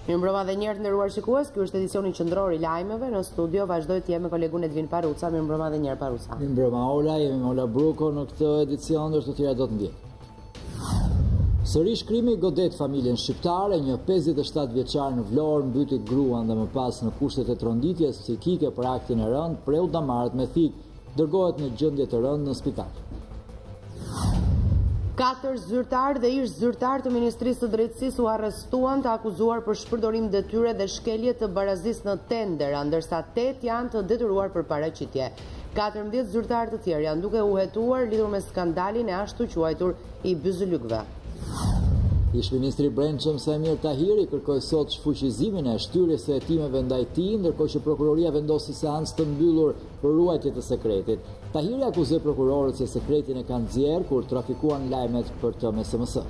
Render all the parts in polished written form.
Mirëmbrëma dhe njerë të nderuar shikues, ky është edicioni Qendror i Lajmeve. Në studio vazhdoj të jem me kolegun Edvin Paruca. Mirëmbrëma dhe njerë Paruca. Mirëmbrëma Ola, jemi me Ola Bruko në këtë edicion, ndërsa të tjera do të ndjek. Sërish krimi godet familjen shqiptare, një 57 vjeçar në Vlorë mbyti gruan dhe më pas në kushtet e tronditjes psikike për aktin e rënd, preu damarët me thik, dërgohet në gjendje të rënd në spital. 4 zyrtarë dhe ish zyrtarë të Ministrisë të Drejtësisë u arrestuan të akuzuar për shpërdorim detyre dhe shkelje të barazisë në tender, ndërsa 8 janë të detyruar për paraqitje. 14 zyrtarë të tjerë janë duke u hetuar lidhur me skandalin e ashtu quajtur i byzylykëve. Ish ministri Brendshëm Samir Tahiri kërkoi sot shfuqizimin e shtyrjes së hetimeve ndaj tij, ndërkohë që prokuroria vendosi seancë të mbyllur për ruajtje të sekretit. Tahiri akuzoi prokurorët se sekretin e kanë nxjerrë kur trafikuan lajmet për të me SMS.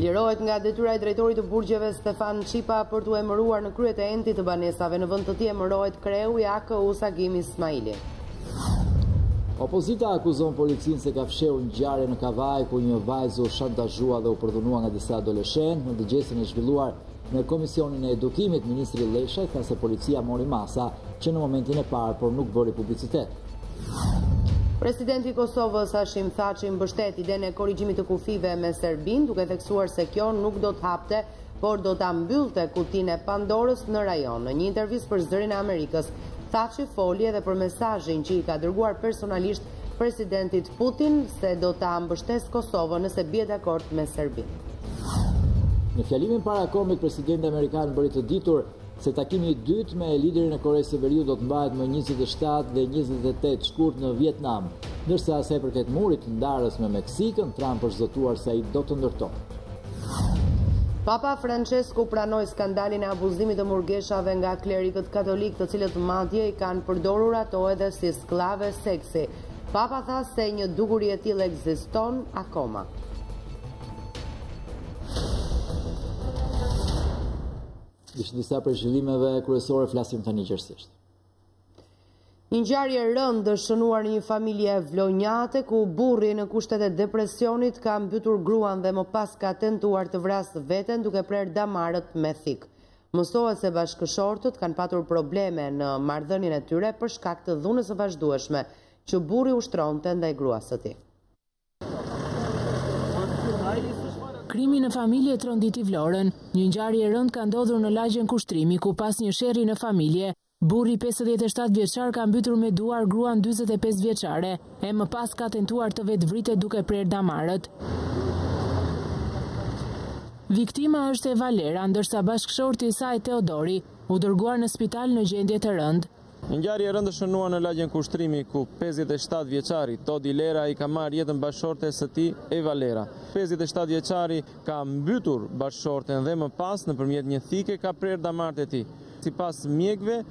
Lirohet nga detyra e drejtorit të burgjeve Stefan Qipa për t'u emëruar në kryet e entit të banesave. Në vend të tij emërohet kreu i AKU Sagim Ismaili. Opozita akuzon policinë se ka fshehur ngjarje në Kavaj ku një vajzë u shantazhua dhe u përdhunua nga disa adoleshentë. Në dëgjesin e zhvilluar në Komisionin e Edukimit, ministri Leshaj tha se policia mori masa që në momentin e parë por nuk bëri publicitet. Presidenti i Kosovës Hashim Thaçi mbështet idenë e korrigjimit të kufive me Serbinë, duke theksuar se kjo nuk do të hapte, por do ta mbyllte kutinë e Pandorës në rajon. Në një intervistë për Zërin e Amerikës, Thaçi foli edhe për mesazhin që i ka dërguar personalisht presidentit Putin se do ta mbështesë Kosovën nëse bie dakord me Serbinë. Në fjalimin parakombit, presidenti amerikan bëri të ditur se takimi i dytë me liderin e Koreas së Veriut do të mbahet më 27 dhe 28 shkurt në Vietnam, ndërsa sa i përket murit të ndarës me Meksikën, Trump është zotuar se ai do të ndërtohet. Papa Francesco pranoi skandalin e abuzimit të murgeshave nga klerikët katolik, të cilët madje i kanë përdorur ato edhe si skllave seksi. Papa tha se një dukuri e tillë ekziston akoma. Ishte disa për zhvillimeve kryesore, flasim tani qërsisht. Një ngjarje e rëndë dëshënuar një familje vlonjate ku burri në kushtet e depresionit ka mbytur gruan dhe më pas ka tentuar të vrasë veten duke prerë damarët me thik. Mësohet se bashkëshortët kanë patur probleme në marrëdhënien e tyre për shkak të dhunës së vazhdueshme që burri ushtronte ndaj gruas së tij. Krimi në familje tronditi Vlorën. Një ngjarje e rëndë ka ndodhur në lagjen Kushtrimi ku pas një sherrri në familje, burri 57 vjeçar ka mbytur me duar gruan 45 vjeçare, e më pas ka tentuar të vetvritet duke prerë damarët. Viktima është Eva Lera, ndërsa bashkëshorti i saj Teodori u dërguar në spital në gjendje të rëndë. Një ngjarje e rëndë shënua në lagjen Kushtrimi ku 57 vjeçari Todi Lera i ka marrë jetën bashkëshortes së tij Eva Lera. 57 vjeçari ka mbytur bashkëshorten dhe më pas nëpërmjet një thike ka prerë damarët e tij. Sipas mjekëve,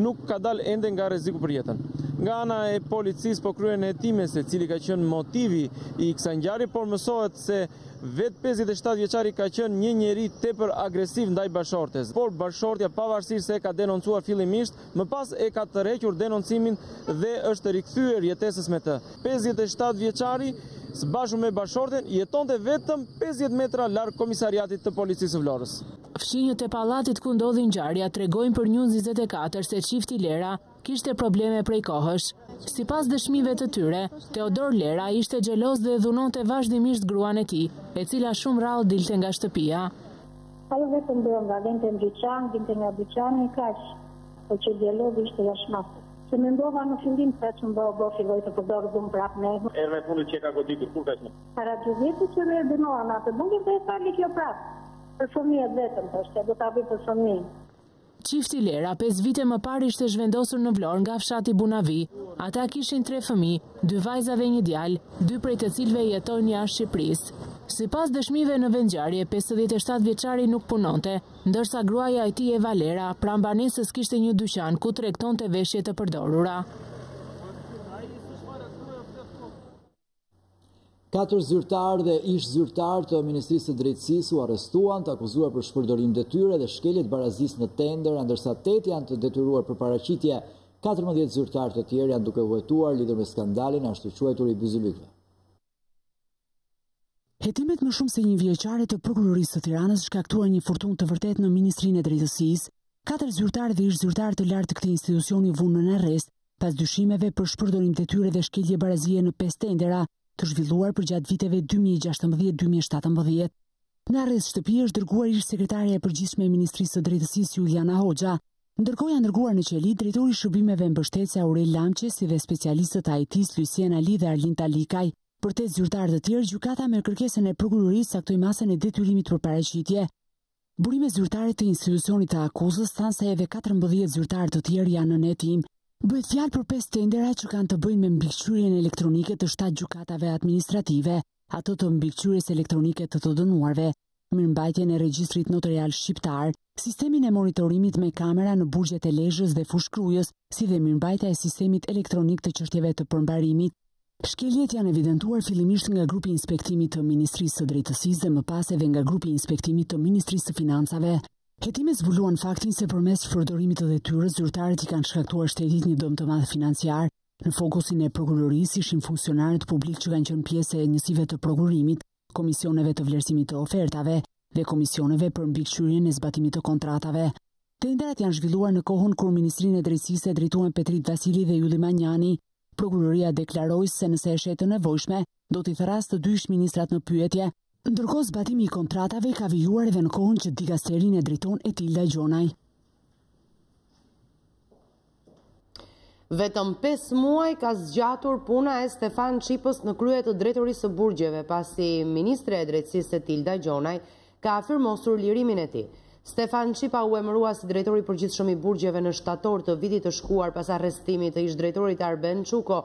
nuk ka dalë ende nga rreziku për jetën. Nga ana e policisë po kryen hetime se cili ka qenë motivi i kësaj ngjarje, por mësohet se vetë 57 vjeçari ka qenë një njeri tepër agresiv ndaj bashkëshortes. Por bashkëshortja pavarësisht se e ka denoncuar fillimisht, më pas e ka tërhequr denoncimin dhe është rikthyer jetesës me të. 57 vjeçari së bashku me bashkëshorten jetonte vetëm 50 metra larg komisariatit të policisë së Vlorës. Fshinjët e pallatit ku ndodhi ngjarja tregojnë për News24 se çifti Lera kishte probleme prej kohësh. Sipas dëshmive të tyre, Teodor Lera ishte xheloz dhe dhunonte vazhdimisht gruan e tij, e cila shumë rrallë dilte nga shtëpia. Ajo vetëm brenda, vinte në dyqan, vinte nga dyqani, kaq. Po që xhelozi ishte jashtë. Se mendova në fillim se që më filloj të përdorë dhunë prapë me. Erë fundit që ka goditur, kur ka që? Para 2 vjetë që me dënoha në atë bëngë dhe e sali kjo prapë. Për fëmijët vetëm, të do të abi për fëmijë. Qifti Lera 5 vite më parë ishte zhvendosur në Vlorë nga fshati Bunavi. Ata kishin 3 fëmijë, 2 vajza dhe 1 djalë, 2 prej të cilëve jetojnë jashtë Shqipërisë. Sipas dëshmive në vendngjarje, 57 vjeçari nuk punonte, ndërsa gruaja e tij Eva Lera pranë banesës kishte një dyqan ku tregtonte veshje të përdorura. 4 zyrtarë dhe ish zyrtarë të Ministrisë së Drejtësisë u arrestuan të akuzuar për shpërdorim detyre dhe shkelje të barazisë në tender, ndërsa 8 janë të detyruar për paraqitje. 14 zyrtarë të tjerë janë duke u hetuar lidhur me skandalin ashtu quajtur i byzylykëve. Hetimet më shumë se një vjeçare të prokurorisë së Tiranës shkaktuar një furtunë të vërtetë në Ministrinë e Drejtësisë. 4 zyrtarë dhe ish zyrtarë të lartë të këtij institucioni vunë në arrest pas dyshimeve për shpërdorim detyre dhe shkelje barazie në 5 tendera të zhvilluar përgjatë viteve 2016-2017. Në arrest shtëpi është dërguar ish sekretarja e përgjithshme e Ministrisë së Drejtësisë Juliana Hoxha, ndërkohë janë dërguar në qeli drejtori i shërbimeve mbështetëse Aurel Lamqe si dhe specialistët e IT-s Lucien Ali dhe Arlinda Likaj. Për 8 zyrtarë të tjerë, gjykata me kërkesën e prokurorisë caktoi masën e detyrimit për paraqitje. Burime zyrtare të institucionit të akuzës thanë se edhe 14 zyrtarë të tjerë janë në hetim. Bëhet fjalë për 5 tendera që kanë të bëjnë me mbikëqyrjen elektronike të 7 gjykatave administrative, ato të mbikëqyrjes elektronike të të dënuarve, mirëmbajtjen e regjistrit notarial shqiptar, sistemin e monitorimit me kamera në burgjet e Lezhës dhe Fushkrujës, si dhe mirëmbajtja e sistemit elektronik të çështjeve të përmbarimit. Shkeljet janë evidentuar fillimisht nga grupi inspektimit të Ministrisë së Drejtësisë dhe më pas edhe nga grupi inspektimit të Ministrisë së Financave. Hetimet zbuluan faktin se përmes shpërdorimit të detyrës zyrtarët i kanë shkaktuar shtetit një dëm të madh financiar. Në fokusin e prokurorisë ishin funksionarët publik që kanë qenë pjesë e njësive të prokurimit, komisioneve të vlerësimit të ofertave dhe komisioneve për mbikëqyrjen e zbatimit të kontratave. Tenderat janë zhvilluar në kohën kur Ministrinë e Drejtësisë e drejtuan Petrit Vasili dhe Ylli Manjani. Prokuroria deklaroi se nëse e shetë të nevojshme, do t'i thrasë të 2 ish-ministrat në pyetje, ndërkohë zbatimi i kontratave ka vijuar edhe në kohën që dikasterin e drejton Lajmeve. Vetëm 5 muaj ka zgjatur puna e Stefan Çipës në krye të drejtorisë së burgjeve, pasi ministre e drejtësisë Lajmeve ka afirmosur lirimin e tij. Stefan Çipa u emërua si drejtori përgjithshëm i burgjeve në shtator të vitit të shkuar pas arrestimit të ish-drejtorit Arben Çuko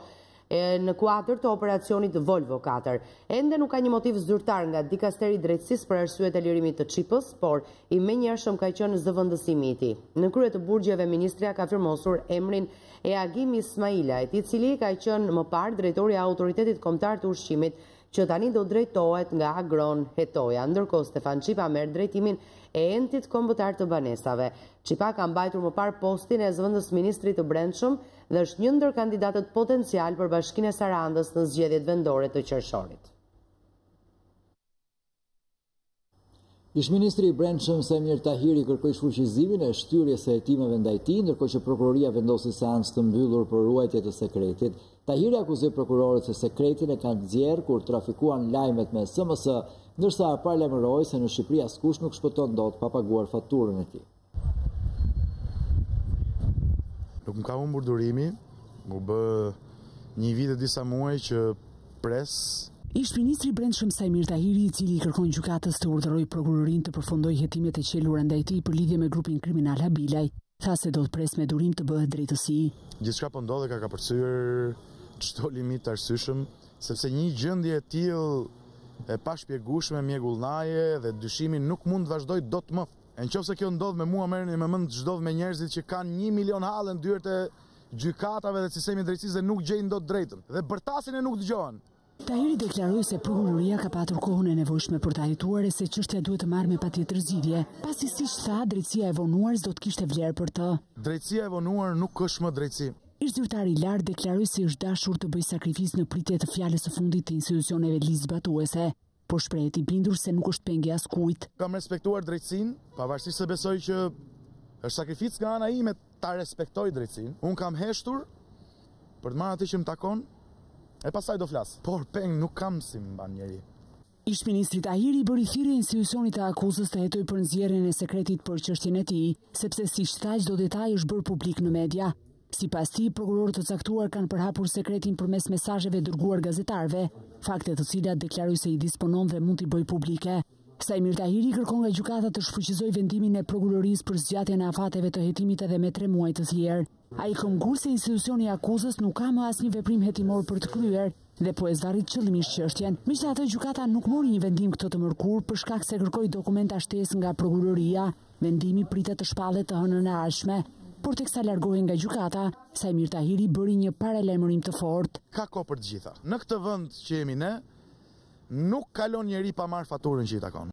në kuadër të operacionit Volvo 4. Ende nuk ka një motiv zyrtar nga dikasteri i drejtësisë për arsyet e lirimit të Çipës, por i menjëhershëm ka qenë zëvendësimi i tij. Në krye të burgjeve ministria ka afirmosur emrin e Agim Ismailait, i cili ka qenë më parë drejtori i autoritetit kombëtar të ushqimit, që tani do drejtohet nga Agron Hetoja, ndërkohë Stefan Çipa merr drejtimin e entit kombëtar të banesave. Çipa ka mbajtur më parë postin e zëvendës ministrit të brendshëm dhe është një ndër kandidatët potencial për Bashkinë e Sarandës në zgjedhjet vendore të qershorit. Ish-ministri i brendshëm Samir Tahiri kërkoi shfuqizimin e shtyrjes së hetimeve ndaj tij, ndërkohë që prokuroria vendosi seancë të mbyllur për ruajtje të sekretit. Tahiri akuzoi prokurorët se sekretin e kanë nxjerrë kur trafikuan lajmet me SMS, ndërsa paralajmëroi se në Shqipëri askush nuk shpëton dot pa paguar faturën e tij. Nuk më ka humbur durimi, mu bë një vit e disa muaj që pres. Ish-ministri i brendshëm Samir Tahiri, i cili kërkon gjykatës të urdhërojë prokurorinë të përfundojë hetimet e qelura ndaj tij për lidhje me grupin kriminal Habilaj, tha se do të pres me durim të bëhet drejtësi. Gjithçka po ndodhe ka përcyer çdo limit arsyeshëm, sepse një gjendje e tillë e pashpjegueshme, mjegullnaje dhe dyshimi nuk mund të vazhdojë dot më. Nëse kjo ndodh me mua, merreni me mend ç'ndodh me njerëzit që kanë 1 milion hallë në dyert e gjykatave dhe sistemit drejtësisë dhe nuk gjejnë dot drejtën. Dhe bërtasin e nuk dëgjohen. Tahiri deklaroi se prokuroria ka patur kohën e nevojshme për ta hetuar e se çështja duhet të marrë me patjetër zgjidhje, pasi siç tha, drejtësia e vonuar s'do të kishte vlerë për të. Drejtësia e vonuar nuk është më drejtësi. Ish-zyrtari i lartë deklaroi se është dashur të bëjë sakrificë në pritje të fjalës së fundit të institucioneve ligjzbatuese, por shprehet i bindur se nuk është pengë askujt. Kam respektuar drejtësinë, pavarësisht se besoj që është sakrificë nga ana ime ta respektoj drejtësinë. Unë kam heshtur për të marrë atë që më takon. E pasaj do flas, por peng nuk kam si mban njeri. Ish-ministri Tahiri bëri thirrje institucionit të akuzës të hetojë për nxjerrjen e sekretit për çështjen e tij, sepse siç tha çdo detaj është bërë publik në media. Sipas tij, prokurorët të caktuar kanë përhapur sekretin përmes mesazheve dërguar gazetarëve, fakte të cilat deklaroi se i disponon dhe mund t'i bëjë publike. Samir Tahiri kërkon nga gjykata të shfuqizojë vendimin e prokurorisë për zgjatjen e afateve të hetimit edhe me 3 muaj të tjerë. Ai këmbgul se institucioni i akuzës nuk ka më asnjë veprim hetimor për të kryer dhe po e zvarrit qëllimisht çështjen. Megjithatë, gjykata nuk mori një vendim këtë të mërkurë për shkak se kërkoi dokumenta shtesë nga prokuroria. Vendimi pritet të shpallet të hënën e ardhshme. Por teksa largohej nga gjykata, Samir Tahiri bëri një paralajmërim të fortë. Ka kohë për të gjitha. Në këtë vend që jemi ne, nuk kalon njeri pa marrë faturën që i takon.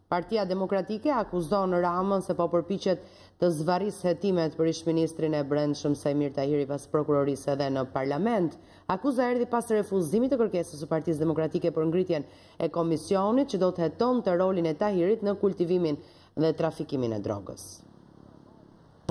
Partia Demokratike akuzon Ramën se po përpiqet të zvarrisë hetimet për ish-ministrin e Brendshëm Sajmir Tahiri pas prokurorisë edhe në parlament. Akuza erdhi pas refuzimit të kërkesës së Partisë Demokratike për ngritjen e komisionit që do të hetonte rolin e Tahirit në kultivimin dhe trafikimin e drogës.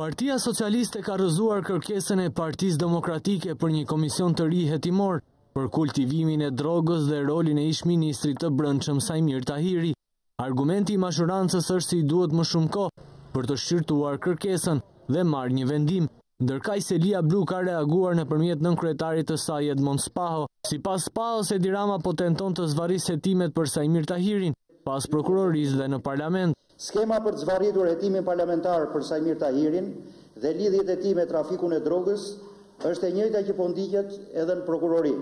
Partia Socialiste ka rrëzuar kërkesën e Partisë Demokratike për një komision të ri hetimor për kultivimin e drogës dhe rolin e ish-ministrit të Brendshëm Sajmir Tahiri. Argumenti i majorancës është se i duhet më shumë kohë për të shqyrtuar kërkesën dhe marrë një vendim, ndërkaq Selia Blu ka reaguar nëpërmjet nënkryetarit të saj Edmond Spaho. Sipas Spahos, Edi Rama po tenton të zvarrisë hetimet për Sajmir Tahirin pas prokurorisë dhe në parlament. Skema për të zvarritur hetimin parlamentar për Sajmir Tahirin dhe lidhjet e tij me trafikun e drogës është e njëjta që po ndiqet edhe në prokurori.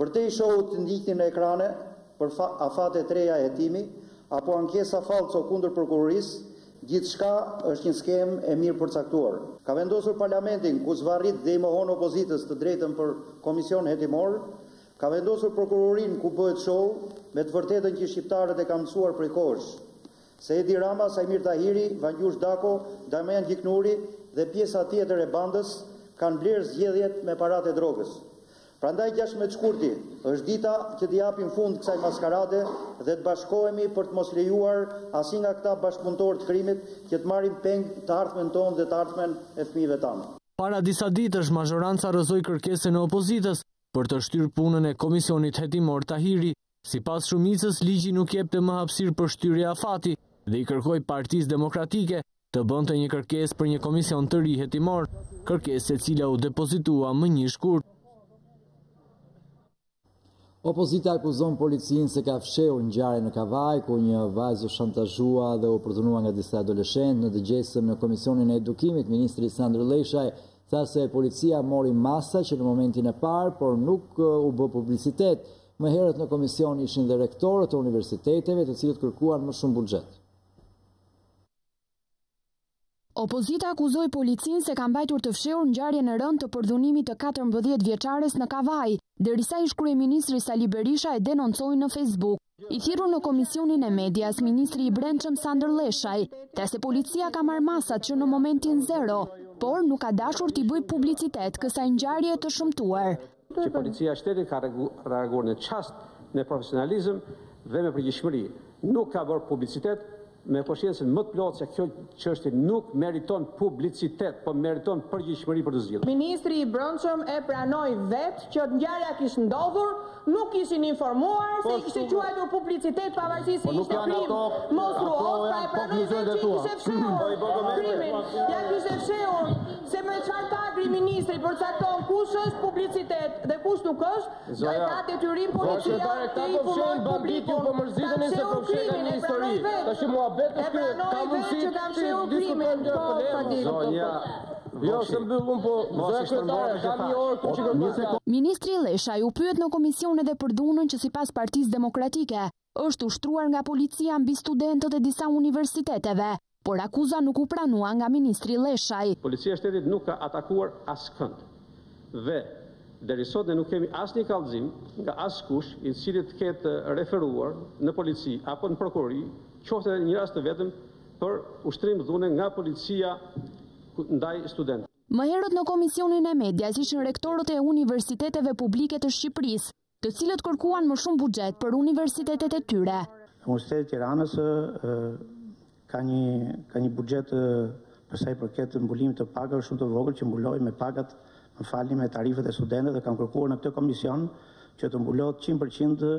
Për te i shohut të ndiqni në ekrane për afate të reja e hetimi apo ankesa falco kundër prokurorisë, gjithçka është një skemë e mirë përcaktuar. Ka vendosur parlamentin ku zvarrit dhe i mohon opozitës të drejtën për komision hetimor, ka vendosur prokurorin ku bëhet show me të vërtetën që shqiptarët e kanë mësuar prej kohësh. Se Edi Rama, Sajmir Tahiri, Vangjush Dako, Damian Gjiknuri dhe pjesa tjetër e bandës kanë blerë zgjedhjet me paratë e drogës. Prandaj 16 shkurti është dita që t'i japim fund kësaj maskarade dhe të bashkohemi për të mos lejuar asnjë nga këta bashkëpunëtorë të krimit që të marrin peng të ardhmen tonë dhe të ardhmen e fëmijëve tanë. Para disa ditësh majoranca rrëzoi kërkesën e opozitës për të shtyrë punën e komisionit hetimor Tahiri. Sipas shumicës, ligji nuk jepte më hapësirë për shtyrje afati dhe i kërkoi Partisë Demokratike të bënte një kërkesë për një komision të ri hetimor, kërkesë e cila u depozitua më 1 shkurt. Opozita akuzon policinë se ka fshehur ngjarje në Kavaj, ku një vajzë u shantazhua dhe u përdhunua nga disa adoleshentë. Në dëgjesëm në Komisionin e Edukimit, ministri Sandro Leshaj tha se policia mori masa që në momentin e parë, por nuk u bë publicitet. Më herët në komision ishin dhe rektorët e universiteteve, të cilët kërkuan më shumë buxhet. Opozita akuzoi policinë se ka mbajtur të fshehur ngjarjen e rëndë të përdhunimit të 14 vjeçares në Kavaj, derisa ish-kryeministri Sali Berisha e denoncoi në Facebook. I thirrur në Komisionin e Medias, ministri i Brendshëm Sandro Leshaj, tha se policia ka marrë masat që në momentin zero, por nuk ka dashur t'i bëjë publicitet kësaj ngjarje të shëmtuar. Që policia e shtetit ka reaguar në çast me profesionalizëm dhe me përgjegjësi. Nuk ka bërë publicitet, me koshiencën më të plotë se kjo çështje nuk meriton publicitet, po meriton përgjegjësi për të zgjidhur. Ministri i Brendshëm e pranoi vetë që ngjarja kishte ndodhur, nuk ishin informuar se i kishte quajtur publicitet pavarësisht se ishte krim monstruoz, pra e pranoi vetë që kishte fshehur krimin. Ja kishte fshehur se me çfarë kadri ministri përcakton kush është publicitet dhe kush nuk është, do ka detyrim policia të informojë publikun. Po mërziteni se po fshehet në histori. Tash mua vetë ka mundësi që kam fshehur krimin. Jo, se mbyllun po Ministri Leshaj u pyet në komision edhe për dhunën që sipas Partisë Demokratike është ushtruar nga policia mbi studentët e disa universiteteve, por akuza nuk u pranua nga ministri Leshaj. Policia e shtetit nuk ka atakuar askënd. Dhe deri sot ne nuk kemi asnjë kallëzim nga askush i cili të ketë referuar në polici apo në prokurori, qoftë edhe një rast të vetëm për ushtrim dhune nga policia ndaj studentëve. Më herët në Komisionin e Medias ishin rektorët e universiteteve publike të Shqipërisë, të cilët kërkuan më shumë buxhet për universitetet e tyre. Universiteti i Tiranës ka një buxhet për sa i përket mbulimit të pagave shumë të vogël që mbuloi me pagat, më falni, me tarifet e studentëve dhe kam kërkuar në këtë komision që të mbulohet 100%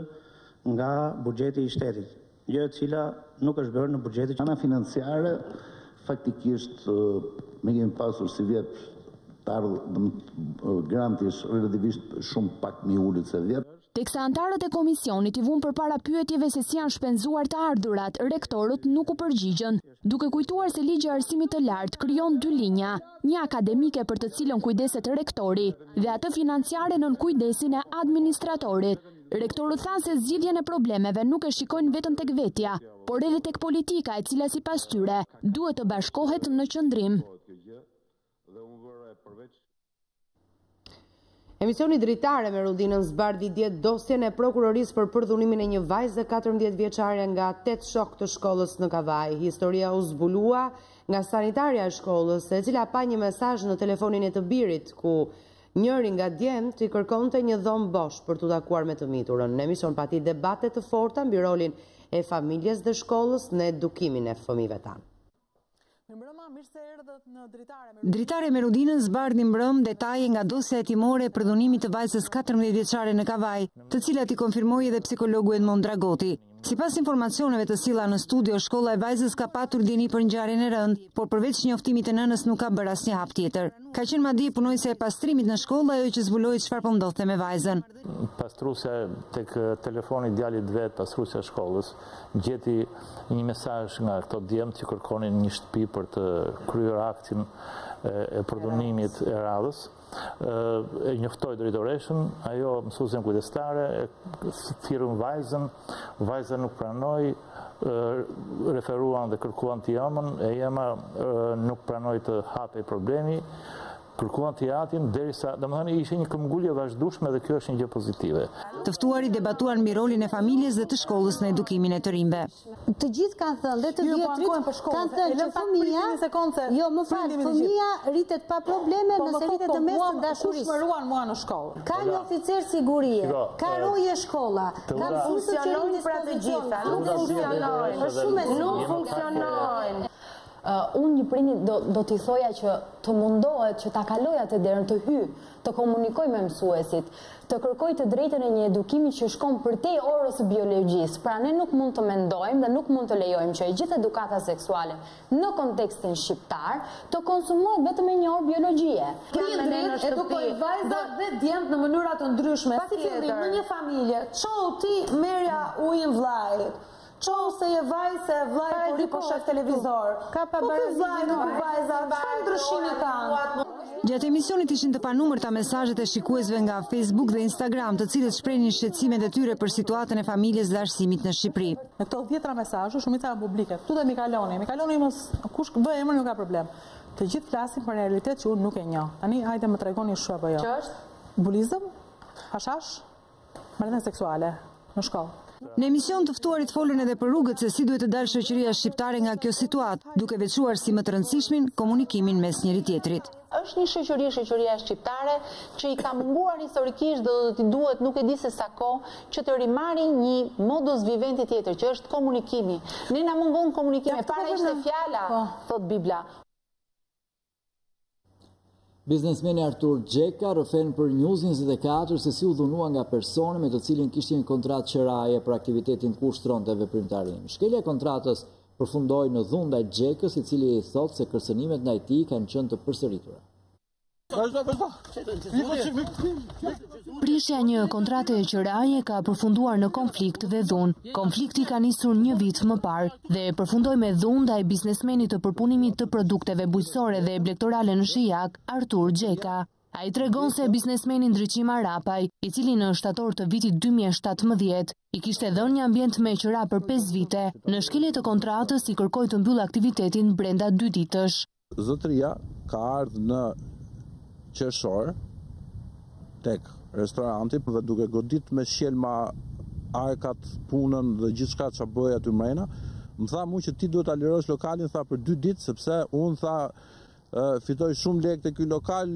nga buxheti i shtetit, gjë e cila nuk është bërë në buxhetin ana financiare. Faktikisht me kemi pasur si vjet granti është relativisht shumë pak mi ulët se vjet. Teksa antarët e komisionit i vunë përpara pyetjeve se si janë shpenzuar të ardhurat, rektorët nuk u përgjigjen, duke kujtuar se ligji i arsimit të lartë krijon 2 linja, një akademike për të cilën kujdeset rektori dhe atë financiare nën kujdesin e administratorit. Rektorët thanë se zgjidhjen e problemeve nuk e shikojnë vetëm tek vetja, por edhe tek politika e cila sipas tyre duhet të bashkohet në qëndrim. Emisioni dritare me Rudinën zbardhi dje dosjen e prokurorisë për përdhunimin e një vajze 14 vjeçare nga 8 shok të shkollës në Kavaj. Historia u zbulua nga sanitarja e shkollës, e cila pa një mesazh në telefonin e të birit, ku njëri nga djemtë i kërkonte një dhomë bosh për t'u takuar me të miturën. Në emision pati debate të forta mbi rolin e familjes dhe shkollës në edukimin e fëmijëve tanë. Dritare me Rudinën zbardhi mbrëm detaje nga dosja hetimore e përdhunimit të vajzës 14 vjeçare në Kavaj, të cilat i konfirmoi edhe psikologu Edmond Dragoti. Sipas informacioneve të silla në studio, shkolla e vajzës ka patur dini për ngjarjen e rëndë, por përveç njoftimit të nënës nuk ka bërë asnjë hap tjetër. Ka qenë madje punojse e pastrimit në shkollë ajo që zbuloi çfarë po ndodhte me vajzën. Pastrusja tek telefoni i djalit vet, pastrusja e shkollës, gjeti një mesazh nga këto djemt që kërkonin një shtëpi për të kryer aktin e përdhunimit e radhës. E njoftoi drejtoreshën, ajo mësuesen kujdestare, thirrën vajzën, vajza nuk pranoi, referuan dhe kërkuan të jamën, e jema nuk pranoi të hapej problemi, kërkuan të jatin, derisa, domethënë ishte një këmbgulje vazhdueshme dhe kjo është një gjë pozitive. Të ftuarit debatuan mbi rolin e familjes dhe të shkollës në edukimin e të rinjve. Të gjithë kanë thënë dhe të vjetrit kanë thënë që fëmia, jo më fal, fëmia rritet pa probleme nëse rritet në mes të dashurisë. Shmëruan mua në shkollë. Ka një oficer sigurie, ka roje shkolla, ka funksionojnë pra të gjitha, nuk funksionojnë. Unë një prindi do t'i thoja që të mundohet që ta kaloj atë derën, të hy, të komunikoj me mësuesit, të kërkoj të drejtën e një edukimi që shkon përtej orës së biologjisë. Pra ne nuk mund të mendojmë dhe nuk mund të lejojmë që e gjithë edukata seksuale në kontekstin shqiptar të konsumohet vetëm me një orë biologjie. Prindrit edukoj vajza dhe djemt në mënyra të ndryshme. Si fillim në një familje, çohu ti merja ujin vllajit. Çohu se je vajzë e vllai kur i po shef televizor. Ka pa vllai nuk vajza, çfarë ndryshimi kanë? Gjatë emisionit ishin të panumërta mesazhet e shikuesve nga Facebook dhe Instagram, të cilët shprehin shqetësimet e tyre për situatën e familjes dhe arsimit në Shqipëri. Në këto 10 mesazhe, shumica janë publike. Ktu dhe Mikaloni mos kush vë emrin nuk ka problem. Të gjithë flasin për realitet që unë nuk e njoh. Tani hajde më tregoni shu apo jo. Që është? Bulizëm, hashash, marrëdhënie seksuale në shkollë. Në emision të ftuarit folën edhe për rrugët se si duhet të dalë shoqëria shqiptare nga kjo situatë, duke veçuar si më të rëndësishmin komunikimin mes njëri tjetrit. Është një shoqëria shqiptare që i ka munguar historikisht dhe do t'i duhet nuk e di se sa kohë që të rimarri një modus vivendi tjetër, që është komunikimi. Ne na mungon komunikimi, para ishte fjala, thot Bibla. Biznesmeni Artur Gjeka rrëfen për News24 se si u dhunua nga personi me të cilin kishte një kontratë qeraje për aktivitetin ku ushtronte veprimtarin. Shkelja e kontratës përfundoi në dhunë ndaj Gjekës, i cili i thotë se kërcënimet ndaj tij kanë qenë të përsëritura. Prishja një kontrate e qeraje ka përfunduar në konflikt dhe dhunë. Konflikti ka nisur një vit më parë dhe përfundoi me dhunë ndaj biznesmenit të përpunimit të produkteve bujqësore dhe blegtorale në Shijak, Artur Gjeka. A i tregon se biznesmeni Ndriqim Arapaj, i cili në shtator të vitit 2017, i kishte dhënë një ambient me qera për 5 vite, në shkelje të kontratës i kërkoi të mbyll aktivitetin brenda 2 ditësh. Zotëria ka ardhur në qershor tek restoranti dhe duke godit me shelma arkat, punën dhe gjithçka që bëj aty mrena, më tha mu që ti duhet ta lirosh lokalin, tha për 2 ditë, sepse unë tha fitoj shumë lekë te ky lokal,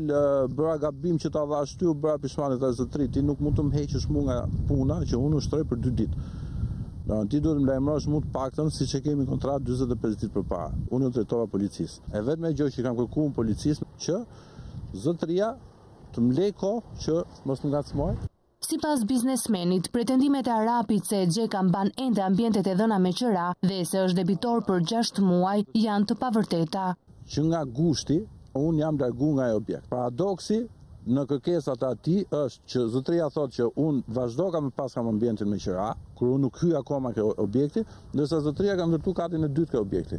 bëra gabim që ta dhash ty, u bëra pishmanit të zotëri, ti nuk mund të më heqësh mu nga puna që unë ushtroj për 2 ditë. Ti duhet më lajmërosh mu të paktën siç e kemi kontratë 45 ditë përpara. Unë u drejtova policisë. E vetme gjë që kam kërkuar policisë që zotëria të më lej kohë që mos më ngacmoj. Sipas biznesmenit, pretendimet e Arapit se Gjeka mban ende ambientet e dhëna me qera dhe se është debitor për 6 muaj janë të pavërteta. Që nga gushti, unë jam largu nga e objekt. Paradoksi në kërkesat e ati është që zotëria thotë që unë vazhdo kam pas kam ambientin me qera, kur unë nuk hyj akoma ke objekti, ndërsa zotëria ka ndërtu katin e dytë ke objekti.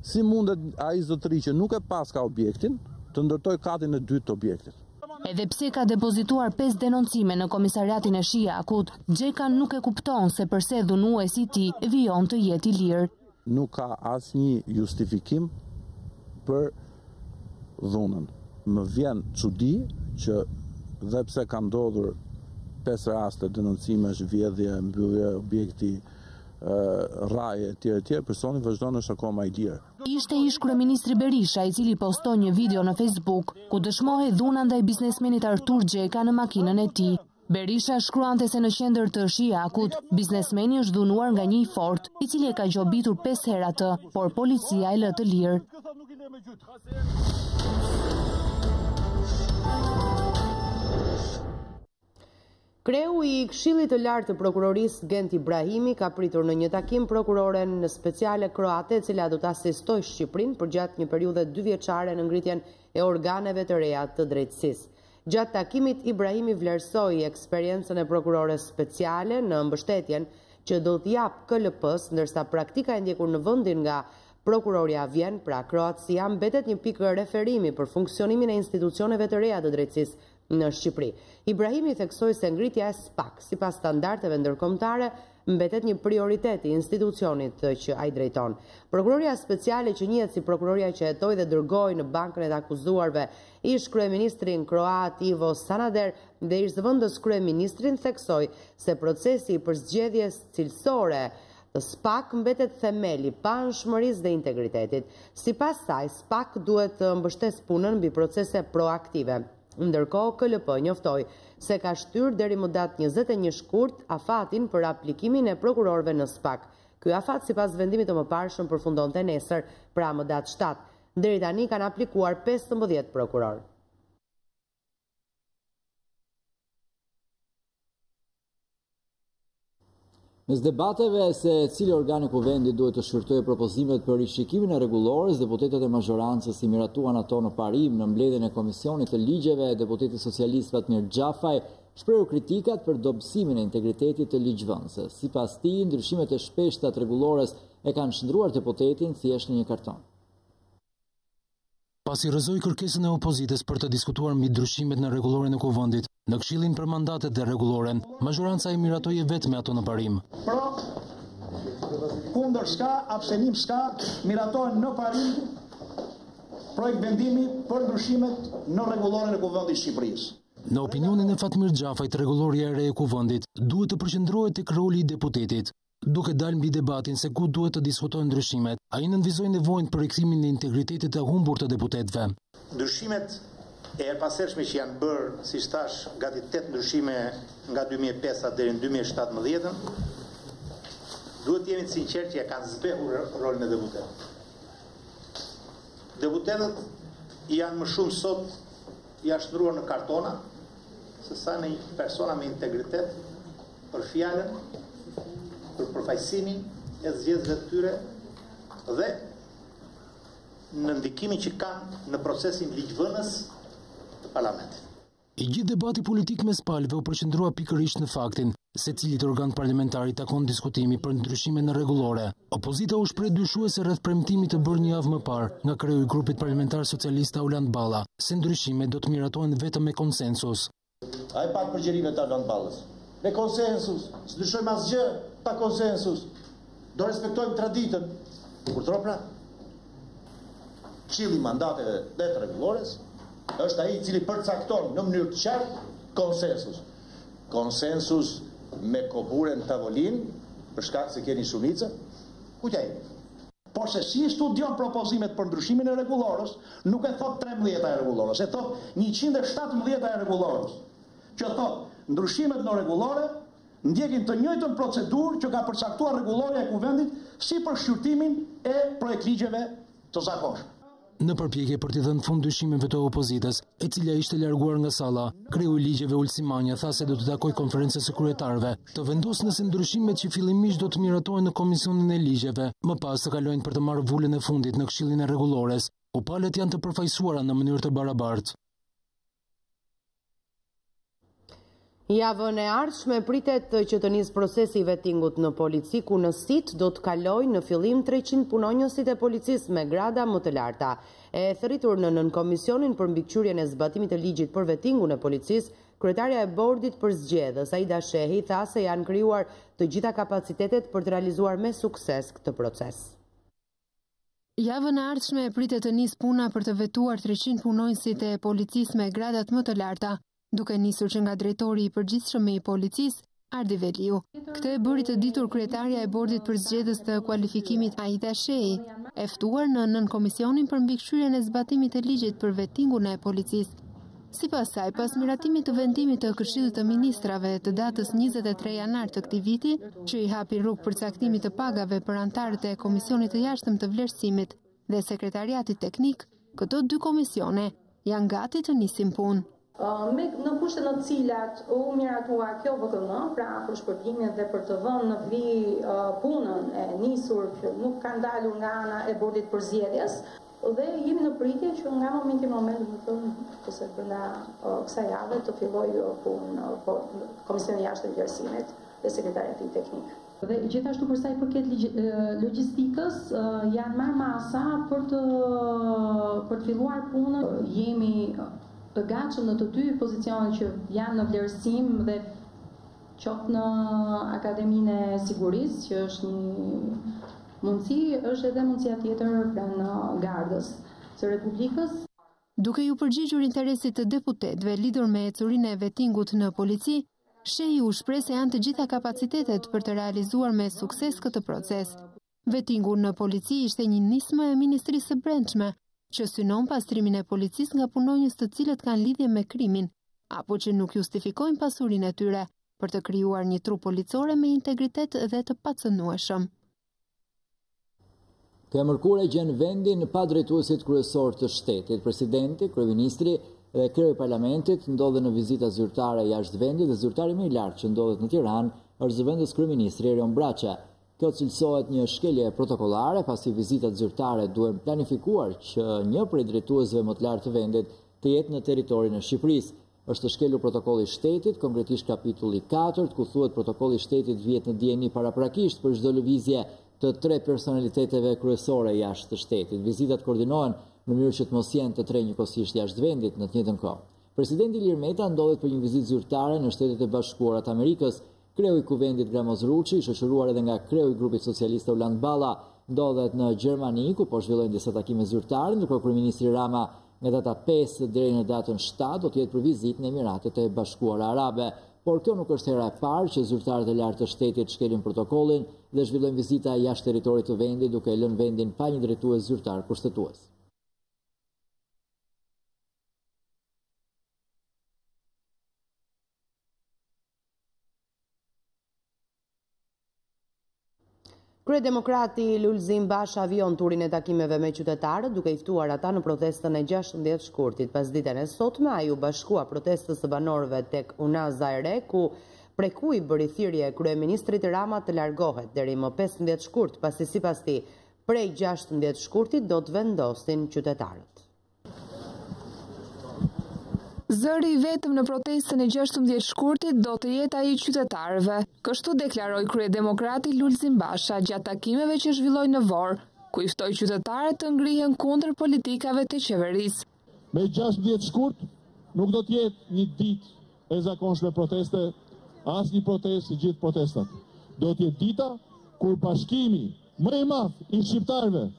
Si mundet ai zotëri që nuk e pas ka objektin, të ndërtoj katin e dytë të objektit? Edhe pse ka depozituar 5 denoncime në komisariatin e Shijakut, Gjeka nuk e kupton se përse dhunuesi i tij vijon të jetë i lirë. Nuk ka asnjë justifikim për dhunën. Më vjen çudi që dhe pse ka ndodhur 5 raste denoncimesh, vjedhje, mbyllje objekti, rraje etj. Personi vazhdon është akoma i lirë. Ishte ish kryeministri Berisha i cili postoi një video në Facebook ku dëshmohej dhuna ndaj biznesmenit Artur Gjeka në makinën e tij. Berisha shkruante se në qendër të Shijakut, biznesmeni është dhunuar nga një i fortë, i cili e ka gjobitur 5 herë atë, por policia e lë të lirë. Kreu i Këshillit të Lartë të Prokurorisë Gent Ibrahimi ka pritur në një takim prokuroren speciale kroate, e cila do të asistojë Shqipërinë përgjatë një periudhe 2 vjeçare në ngritjen e organeve të reja të drejtësisë. Gjatë takimit, Ibrahimi vlerësoi eksperiencën e prokurores speciale në mbështetjen që do t'jap KLP-s, ndërsa praktika e ndjekur në vendin nga prokuroria vjen, pra Kroacia, mbetet një pikë referimi për funksionimin e institucioneve të reja të drejtësisë në Shqipëri. Ibrahimi theksoi se ngritja e SPAK, sipas standardeve ndërkombëtare, mbetet një prioritet i institucionit që ai drejton. Prokuroria speciale që njihet si prokuroria që hetoi dhe dërgoi në bankën e të akuzuarve ish kryeministrin kroat Ivo Sanader dhe ish zëvendës kryeministrin theksoi se procesi i përzgjedhjes cilësore të SPAK mbetet themeli paanshmërisë dhe integritetit. Sipas saj, SPAK duhet të mbështes punën mbi procese proaktive. Ndërkohë, KLP njoftoi se ka shtyr deri më datë 21 shkurt afatin për aplikimin e prokurorëve në SPAK. Ky afat, sipas vendimit të mëparshëm, përfundonte nesër, pra më datë 7. Deri tani kanë aplikuar 15 prokurorë. Mes debateve se cili organ i kuvendit duhet të shkërtojë propozimet për rishikimin e rregullores, deputetët e mazhorancës i miratuan ato në parim në mbledhjen e Komisionit të Ligjeve. Deputeti socialist Fatmir Xhafaj shprehu kritikat për dobësimin e integritetit të ligjvënësës. Sipas tij, ndryshimet e shpeshta të rregullores e kanë shndruar deputetin thjesht në një karton. Pasi rrëzoi kërkesën e opozitës për të diskutuar mbi ndryshimet në rregulloren e kuvendit, në Këshillin për mandatet dhe rregulloren, mazhoranca i miratoi vetëm ato në parim. Pro, kundër s'ka, abstenim s'ka, miratohen në parim projekt vendimi për ndryshimet në rregulloren e kuvendit të Shqipërisë. Në opinionin e Fatmir Xhafajt, rregulloria e re e kuvendit duhet të përqendrohet tek roli i deputetit. Duke dalë mbi debatin se ku duhet të diskutojnë ndryshimet, ai nënvizoi nevojën për rikthimin e integritetit të humbur të deputetëve. Ndryshimet e erpasershme që janë bërë, si thash, gati 8 ndryshime nga 2005 deri në 2017, duhet të jemi të sinqertë që ja kanë zbehur rolin e deputetëve. Deputetët janë më shumë sot jashtëruar në kartona, se sa në persona me integritet për fjalën, për përfaqësimin e zgjedhjeve të tyre dhe në ndikimin që kanë në procesin ligjvënës të parlamentit. I gjithë debati politik mes palëve u përqendrua pikërisht në faktin se cilit organ parlamentar i takon diskutimi për ndryshime në rregullore. Opozita u shpreh dyshuese rreth premtimit të bërë një javë më parë nga kreu i grupit parlamentar socialist Auland Balla, se ndryshimet do të miratohen vetëm me konsensus. Ai pak përgjerimet të Auland Ballës. Me konsensus, s'ndryshojmë asgjë pa konsensus. Do respektojmë traditën. Kurtro pra, Këshilli i mandateve dhe të rregullores është ai i cili përcakton në mënyrë të qartë konsensus. Konsensus me kobure në tavolinë, për shkak se keni shumicë, kujtej. Por se si studion propozimet për ndryshimin e rregullorës, nuk e thot 13 e rregullorës, e thot 117 e rregullorës, që thot ndryshimet në rregullore ndjekin të njëjtën procedurë që ka përcaktuar rregulloria e kuvendit si për shqyrtimin e projektligjeve të zakonshme. Në përpjekje për t'i dhënë fund dyshimeve të opozitës, e cila ishte larguar nga salla, kreu i ligjeve Ulsi Manja tha se do të takojë konferencës së kryetarëve, të vendosë nëse ndryshimet që fillimisht do të miratohen në Komisionin e Ligjeve, më pas të kalojnë për të marrë vullën e fundit në Këshillin e Rregullores, ku palët janë të përfaqësuara në mënyrë të barabartë. Javën e ardhshme pritet që të nisë procesi i vettingut në polici, ku në sit do të kalojnë në fillim 300 punonjësit e policisë me grada më të larta. E thërritur në komisionin për mbikëqyrjen e zbatimit të ligjit për vettingun e policisë, kryetaria e bordit për zgjedhës Aida Shehi tha se janë krijuar të gjitha kapacitetet për të realizuar me sukses këtë proces. Javën e ardhshme pritet të nisë puna për të vetuar 300 punonjësit e policisë me gradat më të larta. duke nisur që nga drejtori i përgjithshëm i policisë, Ardi Veliu. Këtë e bëri të ditur kryetarja e bordit për zgjedhës të kualifikimit Aida Shei, e ftuar në nën komisionin për mbikëqyrjen e zbatimit të ligjit për vettingun e policisë. Sipas saj, pas miratimit të vendimit të Këshillit të Ministrave të datës 23 janar të këtij viti, që i hapi rrugë përcaktimit të pagave për anëtarët e Komisionit të Jashtëm të Vlerësimit dhe Sekretariatit Teknik, këto dy komisione janë gati të nisin punë. Në kushte në cilat u miratua kjo VKM, pra për shpërblimin dhe për të vënë në vli punën e nisur që nuk ka ndalur nga ana e bordit për zgjedhjes, dhe jemi në pritje që nga momenti në moment, ose brenda kësaj jave të fillojë punë Komisioni i Jashtëm të Vlerësimit dhe Sekretariati Teknik. Dhe gjithashtu për sa i përket logjistikës, janë marrë masa për të filluar punën. Jemi të gatshëm në të dy pozicionet që janë në vlerësim dhe qoftë në Akademinë e Sigurisë, që është një mundësi, është edhe mundësia tjetër pranë Gardës së Republikës. Duke ju përgjigjur interesit të deputetëve lidhur me ecurinë e vettingut në polici, Shei u shpreh se janë të gjitha kapacitetet për të realizuar me sukses këtë proces. Vettingu në polici ishte një nismë e Ministrisë së Brendshme, që synon pastrimin e policisë nga punonjës të cilët kanë lidhje me krimin, apo që nuk justifikojnë pasurinë e tyre, për të krijuar një trup policore me integritet dhe të pacënueshëm. Të mërkure gjenë vendin pa drejtuesit kryesor të shtetit. Presidenti, kryeministri dhe kreu i parlamentit ndodhe në vizita zyrtare jashtë vendit dhe zyrtari më i lartë që ndodhet në Tiranë është zëvendës kryeministri Erion Braça. Kjo cilësohet një shkelje protokollare, pasi vizitat zyrtare duhen planifikuar që një prej drejtuesve më të lartë të vendit të jetë në territorin e Shqipërisë. Është shkelur protokolli i shtetit, konkretisht kapitulli 4, ku thuhet protokolli i shtetit vjet në dieni paraprakisht për çdo lëvizje të 3 personaliteteve kryesore jashtë të shtetit. Vizitat koordinohen në mënyrë që të mos jenë të 3 njëkohësisht jashtë vendit në të njëjtën kohë. Presidenti Ilir Meta ndodhet për një vizitë zyrtare në Shtetet e Bashkuara të Amerikës. Kreu i kuvendit Gramoz Ruçi, shoqëruar edhe nga kreu i grupit socialist Roland Balla, ndodhet në Gjermani, ku po zhvillojnë disa takime zyrtare, ndërkohë kryeministri Rama nga data 5 deri në datën 7 do të jetë për vizitë në Emiratet e Bashkuara Arabe. Por kjo nuk është hera e parë që zyrtarët e lartë të shtetit shkelin protokollin dhe zhvillojnë vizita jashtë territorit të vendit, duke lënë vendin pa një drejtues zyrtar kushtetues. Kryedemokrati Lulzim Basha avion turin e takimeve me qytetarët, duke i ftuar ata në protestën e 16 shkurtit. Pas ditën e sotme, ai u bashkua protestës së banorëve tek Unaza e Re, ku prekui bëri thirrje kryeministrit Rama të largohet deri më 15 shkurt, pasi sipas tij, prej 16 shkurtit do të vendosin qytetarët. Zëri vetëm në protestën e 16 shkurtit do të jetë ai i qytetarëve. Kështu deklaroi kryedemokrati Lulzim Basha gjatë takimeve që zhvilloi në Vor, ku i ftoi qytetarët të ngrihen kundër politikave të qeverisë. Me 16 shkurt nuk do të jetë një ditë e zakonshme proteste, as një protestë si gjithë protestat. Do të jetë dita kur bashkimi më i madh i shqiptarëve,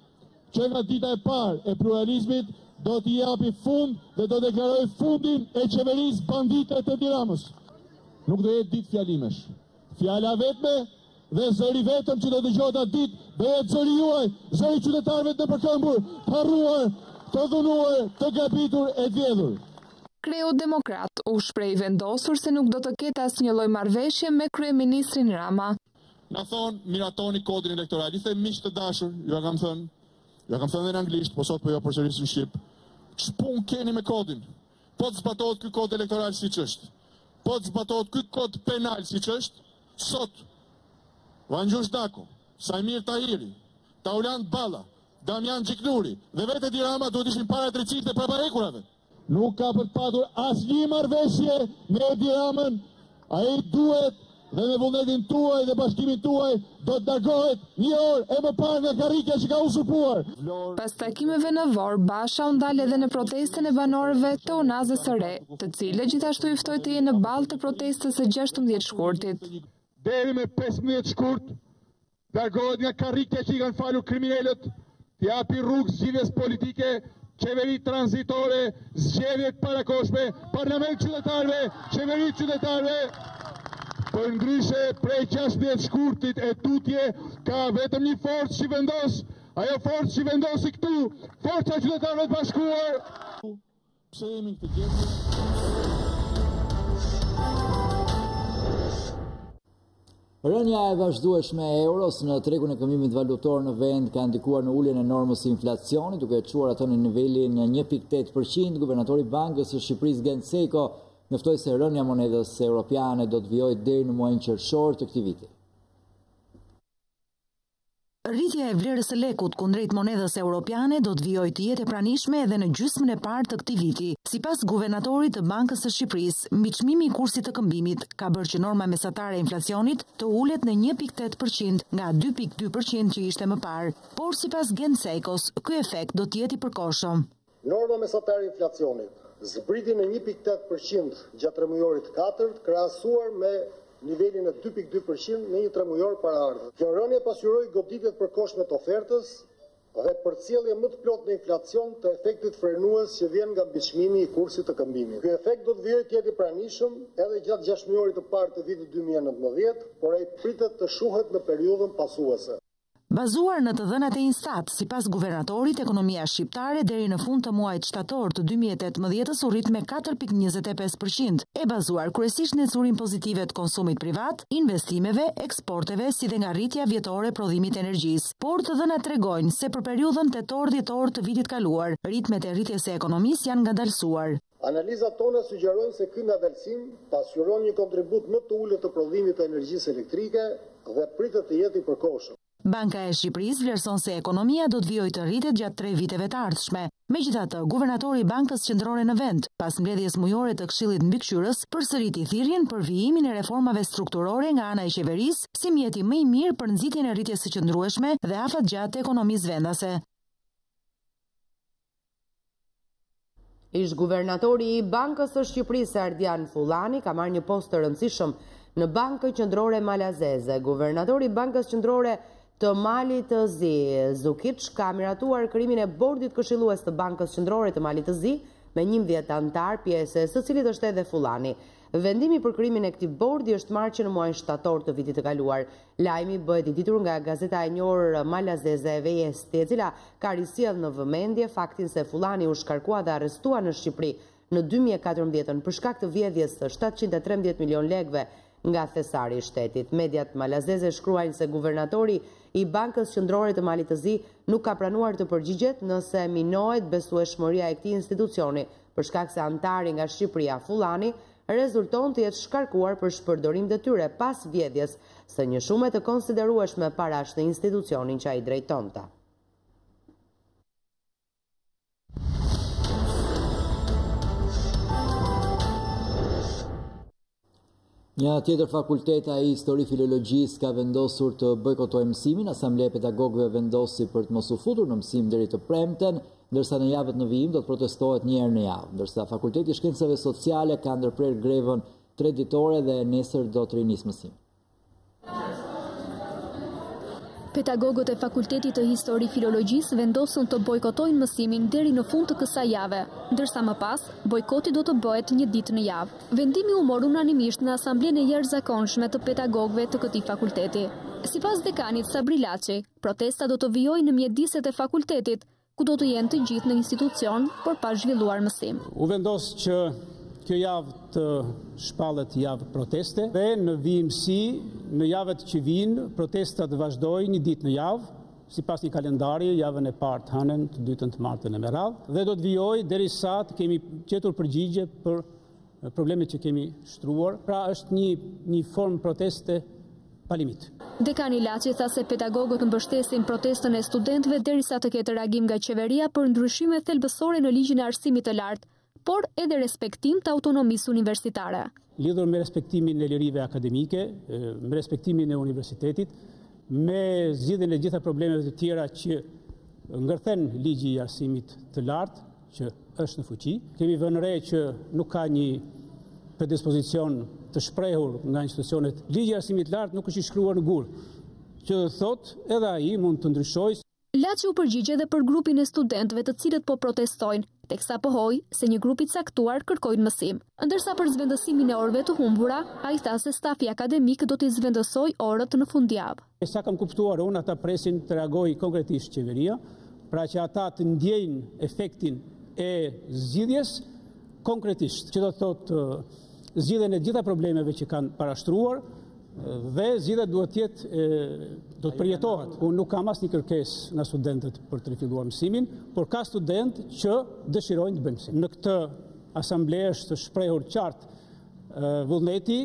që nga dita e parë e pluralizmit, do t'i japi fund dhe do deklaroj fundin e qeverisë bandite të Tiranës. Nuk do jetë ditë fjalimesh. Fjala vetme dhe zëri vetëm që do dëgjohet atë ditë do jetë zëri juaj, zëri qytetarëve të përkëmbur, të harruar, të dhunuar, të gabitur e të vjedhur. Kreu Demokrat u shpreh vendosur se nuk do të ketë asnjë lloj marrëveshje me kryeministrin Rama. Na thonë miratoni kodin elektoral. I them miq të dashur, ju kam thënë dhe në anglisht, po sot po jo përsëris në shqip. Ç'pun keni me kodin? Po të zbatohet ky kod elektoral siç është. Po të zbatohet ky kod penal siç është. Sot Vangjush Dako, Sajmir Tahiri, Taulant Balla, Damian Gjiknuri dhe vetë Edi Rama duhet ishin para drejtësisë dhe paraparekurave. Nuk ka për të patur asnjë marrëveshje me Edi Ramën. Ai duhet dhe me vullnetin tuaj dhe bashkimin tuaj do të largohet një orë e më parë nga karrikja që ka usurpuar. Pas takimeve në Vor, Basha u ndal edhe në protestën e banorëve të Unazës së Re, të cilët gjithashtu i ftoi të jenë në ballë të protestës së 16 shkurtit. Deri me 15 shkurt, largohet nga karrikja që i kanë falur kriminalët, t'i japi rrugë zgjidhjes politike qeveri tranzitore, zgjedhjet parakoshme, parlament qytetarëve, qeveri qytetarëve. Për ndryshe prej 16 shkurtit e tutje ka vetëm një forcë që vendos, ajo forcë që vendosi këtu, forca e qytetarëve të bashkuar. Pse jemi në këtë gjendje? Rënja e vazhdueshme e euros në tregun e këmbimit valutor në vend ka ndikuar në uljen e normës së inflacionit, duke çuar atë në nivelin 1.8%. Guvernatori i Bankës së Shqipërisë Genseko njoftoi se rënja monedës europiane do të vijojë deri në muajin qershor të këtij viti. Rritja e vlerës së lekut kundrejt monedhës europiane do të vijojë të jetë e pranishme edhe në gjysmën e parë të këtij viti. Sipas guvernatorit të Bankës së Shqipërisë, mbiçmimi i kursit të këmbimit ka bërë që norma mesatare e inflacionit të ulet në 1.8% nga 2.2% që ishte më parë. Por sipas Gensekos, ky efekt do të jetë i përkohshëm. Norma mesatare e inflacionit zbriti në 1.8% gjatë tremujorit 4, krahasuar me nivelin e 2.2% në një tremujor paraardhës. Kjo rënje pasqyroi goditjet përkohshme të ofertës dhe përcjellje më të plotë në inflacion të efektit frenues që vjen nga mbiçmimi i kursit të këmbimit. Ky efekt do të vijojë të jetë i pranishëm edhe gjatë 6 muajit të parë të vitit 2019, por ai pritet të shuhet në periudhën pasuese. Bazuar në të dhënat e Instat, sipas guvernatorit, ekonomia shqiptare deri në fund të muajit shtator të 2018 u rrit me 4.25%, e bazuar kryesisht në curim pozitive të konsumit privat, investimeve, eksporteve, si dhe nga rritja vjetore e prodhimit të energjisë. Por të dhënat tregojnë se për periudhën tetor-dhjetor të vitit kaluar, ritmet e rritjes së ekonomisë janë ngadalësuar. Analizat tona sugjerojnë se ky ngadalësim pasqyron një kontribut më të ulët të prodhimit të energjisë elektrike dhe pritet të jetë i përkohshëm. Banka e Shqipërisë vlerëson se ekonomia do të vijojë të rritet gjatë 3 viteve të ardhshme. Megjithatë, guvernatori i Bankës Qendrore në vend, pas mbledhjes mujore të Këshillit Mbikëqyrës, përsëriti thirrjen për vijimin e reformave strukturore nga ana e qeverisë si mjeti më i mirë për nxitjen e rritjes së qëndrueshme dhe afatgjatë të ekonomisë vendase. Ish guvernatori i Bankës së Shqipërisë Ardian Fullani ka marrë një post të rëndësishëm në Bankën Qendrore Malazeze. Guvernatori i Bankës Qendrore të Malit të Zi, Zukic, ka miratuar krimin e bordit këshillues të Bankës Qendrore të Malit të Zi me 11 antar, pjesë së cilit është edhe Fullani. Vendimi për krimin e këtij bordi është marrë që në muajin shtator të vitit të kaluar. Lajmi bëhet i ditur nga gazeta e njohur Malazeze e Vjestë, e cila ka risjell në vëmendje faktin se Fullani u shkarkua dhe arrestua në Shqipëri në 2014 për shkak të vjedhjes së 713 milion lekëve nga thesari i shtetit. Mediat malazeze shkruajnë se guvernatori i Bankës Qendrore të Malit të Zi nuk ka pranuar të përgjigjet nëse minohet besueshmëria e këtij institucioni për shkak se antari nga Shqipëria, Fullani, rezulton të jetë shkarkuar për shpërdorim detyre pas vjedhjes së një shume të konsiderueshme parash në institucionin që ai drejtonte. Një tjetër fakulteta e histori filologjisë ka vendosur të bojkotojë mësimin. Asambleja e pedagogëve vendosi për të mos u futur në mësim deri të premten, ndërsa në javët në vijim do të protestohet një herë në javë. Ndërsa Fakulteti i Shkencave Sociale ka ndërprer grevën 3 ditore dhe nesër do të rinisë mësim. Pedagogët e Fakultetit të Histori Filologjisë vendosën të bojkotojnë mësimin deri në fund të kësaj jave, ndërsa më pas, bojkoti do të bëhet një ditë në javë. Vendimi u mor unanimisht në asamblenë e jashtëzakonshme të pedagogëve të këtij fakulteti. Sipas dekanit Sabri Laçi, protesta do të vijojë në mjediset e fakultetit, ku do të jenë të gjithë në institucion për pa zhvilluar mësim. U vendos që kjo javë të shpallet javë proteste dhe në vijimsi, në javët që vinë, protestat vazhdojnë një ditë në javë, sipas një kalendari, javën e parë të hënën, të dytën të martën e me radhë, dhe do të vijojë derisa të kemi gjetur përgjigje për problemet që kemi shtruar. Pra është një formë proteste pa limit. Dekani Laçi tha se pedagogët mbështesin protestën e studentëve derisa të ketë reagim nga qeveria për ndryshime thelbësore në ligjin e arsimit të lartë, por edhe respektim të autonomisë universitare. Lidhur me respektimin e lirive akademike, me respektimin e universitetit, me zgjidhjen e gjitha problemeve të tjera që ngërthen ligji i arsimit të lartë, që është në fuqi. Kemi vënë re që nuk ka një predispozicion të shprehur nga institucionet. Ligji i arsimit të lartë nuk është i shkruar në gur, që thotë edhe ai mund të ndryshojë. Laçi u përgjigje edhe për grupin e studentëve të cilët po protestojnë, teksa pohoi se një grup i caktuar kërkojnë mësim. Ndërsa për zvendësimin e orëve të humbura, ai tha se stafi akademik do t'i zvendësoj orët në fundjavë. Sa kam kuptuar unë, ata presin të reagojë konkretisht qeveria, pra që ata të ndjejnë efektin e zgjidhjes konkretisht, që do të thotë zgjidhjen e gjitha problemeve që kanë parashtruar, dhe zgjidhja duhet të përjetohet. Unë nuk kam asnjë kërkesë nga studentët për të rifilluar mësimin, por ka studentë që dëshirojnë të bëjnë mësim. Në këtë asamble është shprehur qartë vullneti,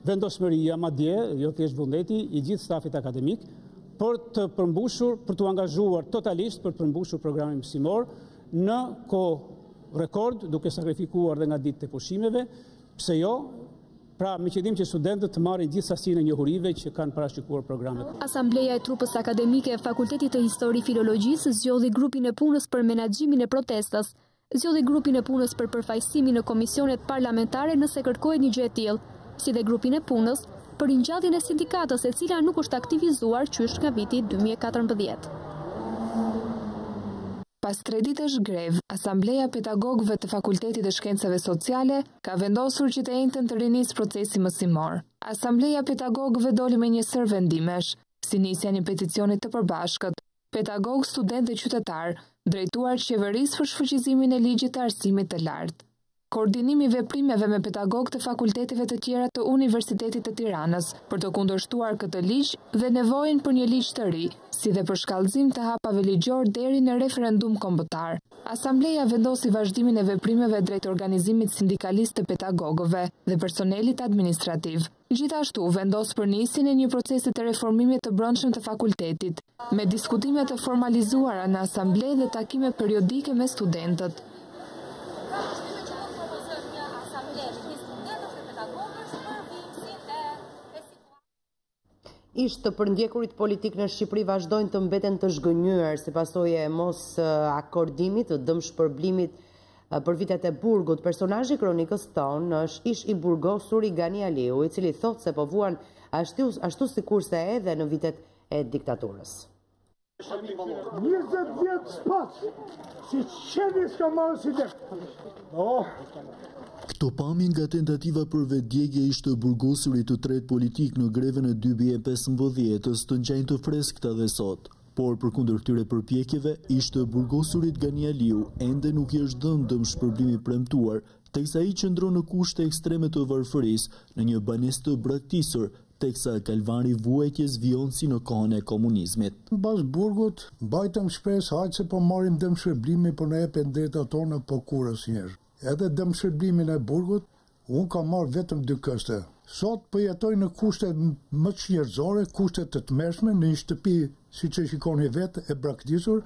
vendosmëria, madje, jo thjesht vullneti i gjithë stafit akademik për të përmbushur, për të angazhuar totalisht për të përmbushur programin mësimor në kohë rekord, duke sakrifikuar dhe nga ditët e pushimeve, pse jo? Pra, me qëllim që studentët të marrin gjithë sasinë e njohurive që kanë parashikuar programet. Asambleja e trupës akademike e Fakultetit të Histori Filologjisë zgjodhi grupin e punës për menaxhimin e protestës, zgjodhi grupin e punës për përfaqësimin në komisionet parlamentare nëse kërkohet një gjë e tillë, si dhe grupin e punës për ringjalljen e sindikatës, e cila nuk është aktivizuar qysh nga viti 2014. Pas 3 ditësh grev, Asambleja Pedagogëve të Fakultetit të Shkencave Sociale ka vendosur që të njëjtën të rinisë procesi mësimor. Asambleja Pedagogëve doli me një sër vendimesh, si nisja një peticionit të përbashkët, pedagogë, student dhe qytetar, drejtuar qeverisë për shfuqizimin e ligjit të arsimit të lartë. Koordinimi veprimeve me pedagogë të fakulteteve të tjera të Universitetit të Tiranës për të kundërshtuar këtë ligj dhe nevojën për një ligj të ri, si dhe për shkallëzim të hapave ligjor deri në referendum kombëtar. Asambleja vendosi vazhdimin e veprimeve drejt organizimit sindikalist të pedagogëve dhe personelit administrativ. Gjithashtu vendos për nisjen e një procesi të reformimit të brendshëm të fakultetit, me diskutime të formalizuara në asamble dhe takime periodike me studentët. Ish të përndjekurit politik në Shqipëri vazhdojnë të mbeten të zhgënjur si pasojë e mos akordimit të dëmshpërblimit për vitet e burgut. Personazhi i kronikës tonë është ish i burgosur i Gani Aliu, i cili thotë se po vuan ashtu sikurse edhe në vitet e diktaturës. 20 vjet pas, si qeni s'ka marrë si lek. Këto pamjen nga tentativa për vetdjegje ishte burgosurit të tret politik në grevën e 2015-s të ngjajnë të freskëta dhe sot. Por përkundër këtyre përpjekjeve, ishte burgosurit Gani Aliu ende nuk i është dhënë dëmshpërblimi premtuar, teksa ai qëndron në kushte ekstreme të varfërisë në një banesë të braktisur, teksa kalvari vuajtjes vion si në kohën e komunizmit. Bas burgut, mbajtëm shpresë hajtë se po marrim dëmshpërblimi për në jepën drejtat tona po kur asnjëherë. Edhe dëmshpërblimin e burgut, unë kam marrë vetëm 2 këste. Sot përjetoj në kushte më të njerëzore, kushte të tmerrshme, në një shtëpi, si që shikoni vetë, e braktisur,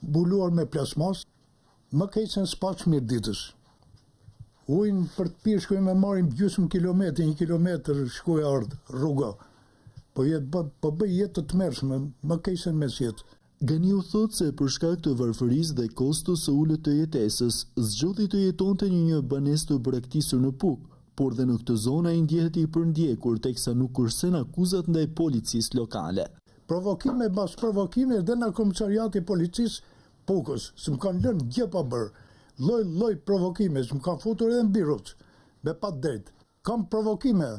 mbuluar me plasmas, më keqen s'pas mirëditës. Ujnë për të pirë shkoj me marrim gjysmë kilometri, 1 kilometër shkoj ardhë rruga. Po bëj jetë të tmerrshme, më keqen mes jetë. Ganiu thot se për shkak të varfërisë dhe kostos së ulët të jetesës, zgjodhi të jetonte një banesë të braktisur në Puk, por dhe në këtë zonë ai ndjehet i përndjekur teksa nuk kursen akuzat ndaj policisë lokale. Provokime pas provokime dhe në komisariati policisë Pukës, s'm kanë lënë gjë pa bërë. Lloj provokime, s'm kanë futur edhe në birut, me pa drejt. Kam provokime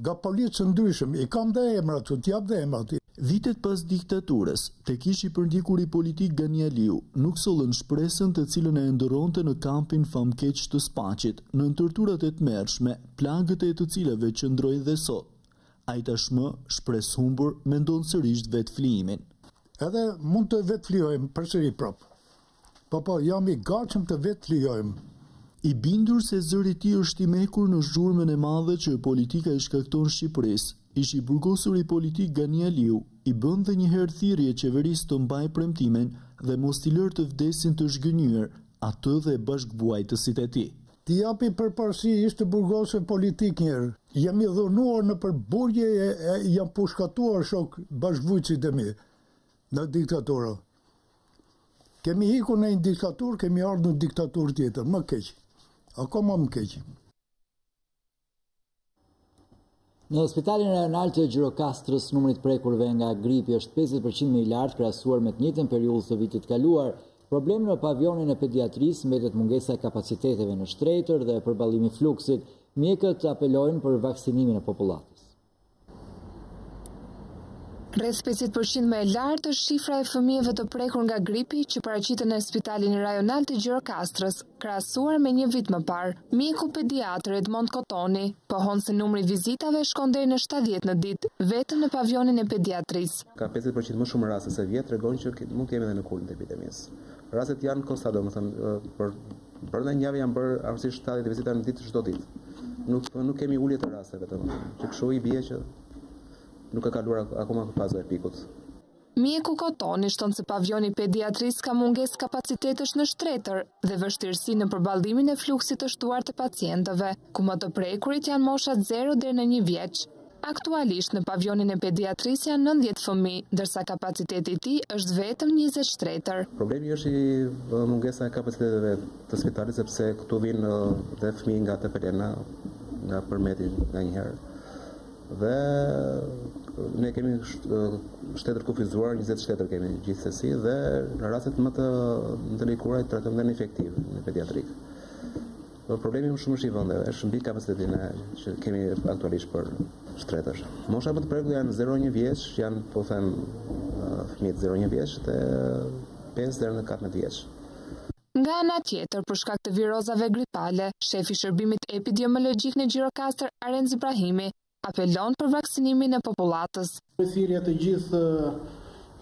nga policë ndryshëm, i kam dhe emrat, t'jap dhe emrat. Vitet pas diktaturës, tek ish i përndjekuri politik Gani Aliu, nuk sollën shpresën të cilën e ndëronte në kampin famkeq të Spaqit, në torturat e tmerrshme, plagët e të cilave qëndroi dhe sot. Ai tashmë, shpresë humbur, mendon sërish vetflijimin. Edhe mund të vetflijojmë përsëri prap. Po, jam i gatshëm të vetflijojmë. I bindur se zëri i tij është i mekur në zhurmën e madhe që politika i shkakton Shqipërisë, ish i burgosur i politik Gani Aliu i bën dhe një herë thirrje qeverisë të mbajë premtimin dhe mos t'i lërë të vdesin të zhgënjur atë dhe bashkëvuajtësit e tij. Ti japi përparësi ishte burgosur politik njerë. Jam i dhunuar në përburgje, jam pushkatuar shok bashkëvuajtësit e mi në diktaturë. Kemi ikur në një diktaturë, kemi ardhur në diktaturë tjetër, më keq. Akoma më keq. Në spitalin rajonal të Gjirokastrës, numri i prekurve nga gripi është 50% më i lartë krahasuar me të njëjtën periudhë të vitit kaluar. Problemi në pavionin e pediatrisë mbetet mungesa e kapaciteteve në shtretër dhe përballimi i fluksit. Mjekët apelojnë për vaksinimin e popullatës. Rreth 50% më e lartë është shifra e fëmijëve të prekur nga gripi që paraqiten në spitalin rajonal të Gjirokastrës, krahasuar me një vit më parë. Mjeku pediatër Edmond Kotoni pohon se numri i vizitave shkon deri në 70 në ditë, vetëm në pavionin e pediatrisë. Ka 50% më shumë raste se vjet, tregon që mund të jemi edhe në kulmin e epidemisë. Rastet janë konstante, domethënë brenda një javë janë bërë arsyesisht 70 vizita në ditë çdo ditë. Nuk kemi ulje të rasteve, domethënë, që kështu i bie që nuk ka kaluar akoma faza e pikut. Mjeku Kotoni shton se pavioni pediatrisë ka mungesë kapacitetesh në shtretër dhe vështirësi në përballimin e fluksit të shtuar të pacientëve, ku më të prekurit janë moshat 0 deri në 1 vjeç. Aktualisht në pavionin e pediatrisë janë 90 fëmijë, ndërsa kapaciteti i tij është vetëm 20 shtretër. Problemi është i mungesa e kapaciteteve të spitalit, sepse këtu vinë dhe fëmijë nga TPL-na, nga Përmeti nganjëherë. Dhe ne kemi shtetër kufizuar, 20 shtetër kemi gjithsesi dhe në rastet më të ndërlikuara i trajtojmë dhe në efektiv në pediatrik. Problemi më shumë është i vendeve, është mbi kapacitetin që kemi aktualisht për shtretër. Mosha më të prekur janë 0-1 vjeç, janë po them fëmijët 0-1 vjeç dhe 5 deri në 14 vjeç. Nga ana tjetër, për shkak të virozave gripale, shefi shërbimit epidemiologjik në Gjirokastër, Arenz Ibrahimi, apelon për vaksinimin e popullatës. Thirrja të gjithë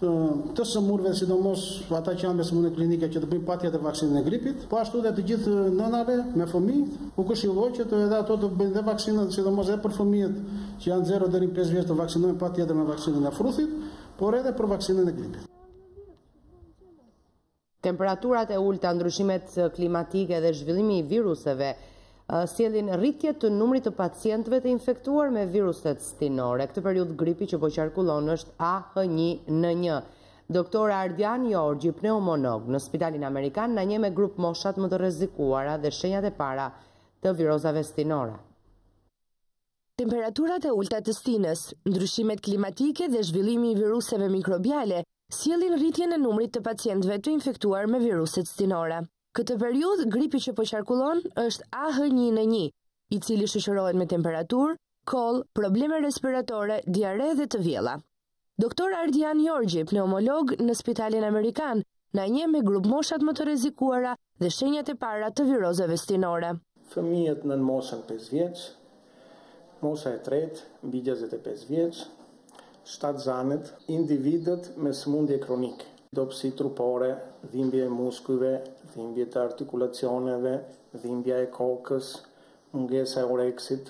të sëmurëve, sidomos ata që janë me sëmundje klinike që të bëjnë patjetër vaksinën e gripit, po ashtu dhe të gjithë nënave me fëmijë, u këshilloj që edhe ato të bëjnë dhe vaksinën, sidomos edhe për fëmijët që janë 0 deri në 5 vjeç të vaksinohen patjetër me vaksinën e fruthit, por edhe për vaksinën e gripit. Temperaturat e ulta, ndryshimet klimatike dhe zhvillimi i viruseve sjellin rritje të numrit të pacientëve të infektuar me viruset stinore. Këtë periudhë gripi që po qarkullon është AH1N1. Doktor Ardian Jorgji, pneumonog në Spitalin Amerikan, na njeh me grup moshat më të rrezikuara dhe shenjat e para të virozave stinore. Temperaturat e ulta të stinës, ndryshimet klimatike dhe zhvillimi i viruseve mikrobiale sjellin rritjen e numrit të pacientëve të infektuar me viruset stinore. Këtë periudhë, gripi që po qarkullon është AH1N1, i cili shoqërohet me temperaturë, koll, probleme respiratore, diare dhe të vjella. Doktor Ardian Jorgji, pneumolog në Spitalin Amerikan, na njeh me grup moshat më të rrezikuara dhe shenjat e para të virozave stinore. Fëmijët në moshën 5 vjeç, mosha e tretë mbi 65 vjeç, shtatzanet, individët me sëmundje kronike, dopsi trupore, dhimbje e muskujve, dhimbje të artikulacioneve, dhimbja e kokës, mungesa e oreksit.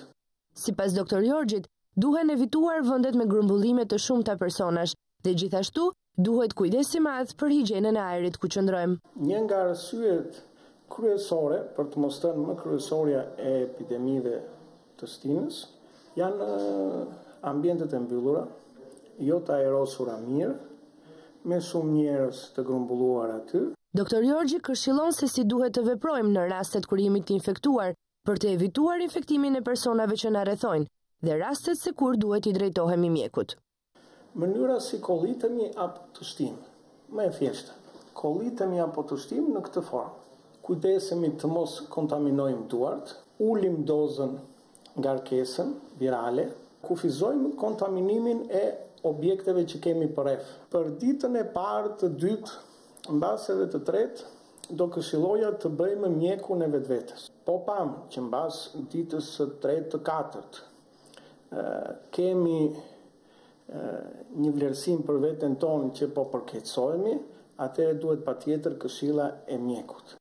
Sipas doktor Jorgjit, duhen evituar vendet me grumbullime të shumta personash dhe gjithashtu duhet kujdes i madh për higjienën e ajrit ku qëndrojmë. Një nga arsyet kryesore për të mos thënë më kryesorja e epidemive të stinës janë ambientet e mbyllura, jo të aerosura mirë, me shumë njerëz të grumbulluar aty. Doktor Jorgji këshillon se si duhet të veprojmë në rastet kur jemi të infektuar për të evituar infektimin e personave që na rrethojnë dhe rastet se kur duhet i drejtohemi mjekut. Mënyra si kollitemi apo të shtim, më e thjeshtë. Kollitemi apo të shtim në këtë formë. Kujdesemi të mos kontaminojmë duart, ulim dozën ngarkesën virale, kufizojmë kontaminimin e objekteve që kemi përreth. Për ditën e parë, të dytë, mbas edhe të tretë, do këshilloja të bëjmë mjekun e vetvetes. Po pam që mbas ditës së tretë të katërt kemi një vlerësim për veten tonë që po përkeqësohemi, atëherë duhet patjetër këshilla e mjekut.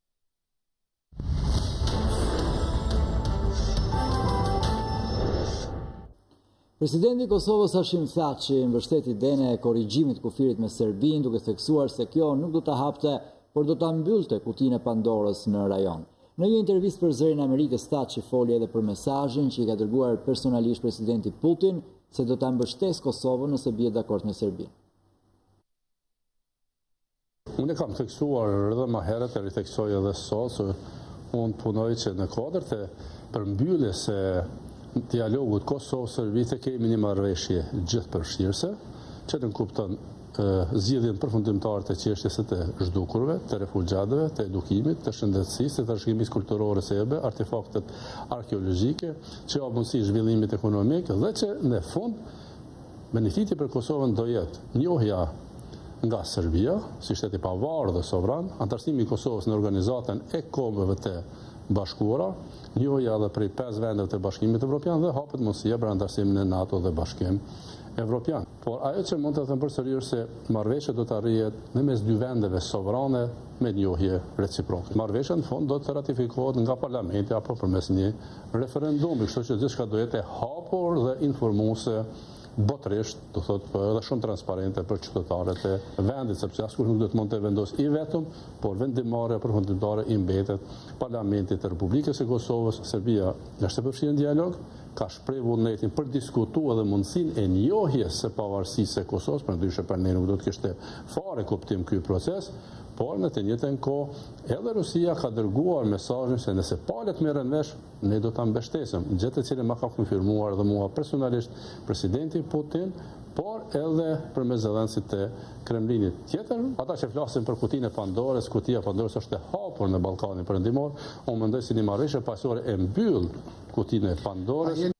Presidenti i Kosovës Hashim Thaçi mbështeti idenë e korrigjimit të kufirit me Serbinë, duke theksuar se kjo nuk do ta hapte, por do ta mbyllte kutinë e Pandorës në rajon. Në një intervistë për Zërin e Amerikës, Thaçi foli edhe për mesazhin që i ka dërguar personalisht presidenti Putin se do ta mbështesë Kosovën nëse bie dakord me Serbinë. Unë kam theksuar edhe më herët e ritheksoj edhe sot se unë punoj që në kuadër të përmbylljes së dialogut Kosovë-Serbi të kemi një marrëveshje gjithëpërfshirëse, që të kupton zgjidhjen përfundimtare të çështjes së të zhdukurve, të refugjatëve, të edukimit, të shëndetësisë, të trashëgimisë kulturore serbe, artefaktet arkeologjike, që ka mundësi zhvillimit ekonomik dhe që në fund benefiti për Kosovën do jetë njohja nga Serbia, si shteti i pavarur dhe sovran, antarësimi i Kosovës në organizatën e kombëve të bashkuara, njohja edhe prej 5 vendeve të Bashkimit Evropian dhe hapet mundësia për antarësimin e NATO dhe Bashkim Evropian. Por ajo që mund të them përsëri se marrëveshja do të arrihet në mes 2 vendeve sovrane me njohje reciproke. Marrëveshja në fund do të ratifikohet nga Parlamenti apo përmes një referendumi, kështu që gjithçka do jetë e hapur dhe informuese botërisht, do thotë edhe shumë transparente për qytetarët e vendit, sepse askush nuk do të mund të vendosë i vetëm, por vendimarrja përfundimtare i mbetet Parlamentit të Republikës së Kosovës. Serbia është e përfshirë në dialog, ka shprehur vullnetin për diskutuar edhe mundësinë e njohjes së pavarësisë së Kosovës, përndryshe për ne nuk do të kishte fare kuptim ky proces. Por në të njëjtën kohë edhe Rusia ka dërguar mesazhin se nëse palët merren vesh, ne do ta mbështesim, gjë të cilën ma ka konfirmuar edhe mua personalisht presidenti Putin, por edhe përmes zëdhënësit të Kremlinit. Tjetër, ata që flasin për kutinë e Pandorës, kutia e Pandorës është e hapur në Ballkanin Perëndimor, unë mendoj si një marrëveshje pasore e mbyll kutinë e Pandorës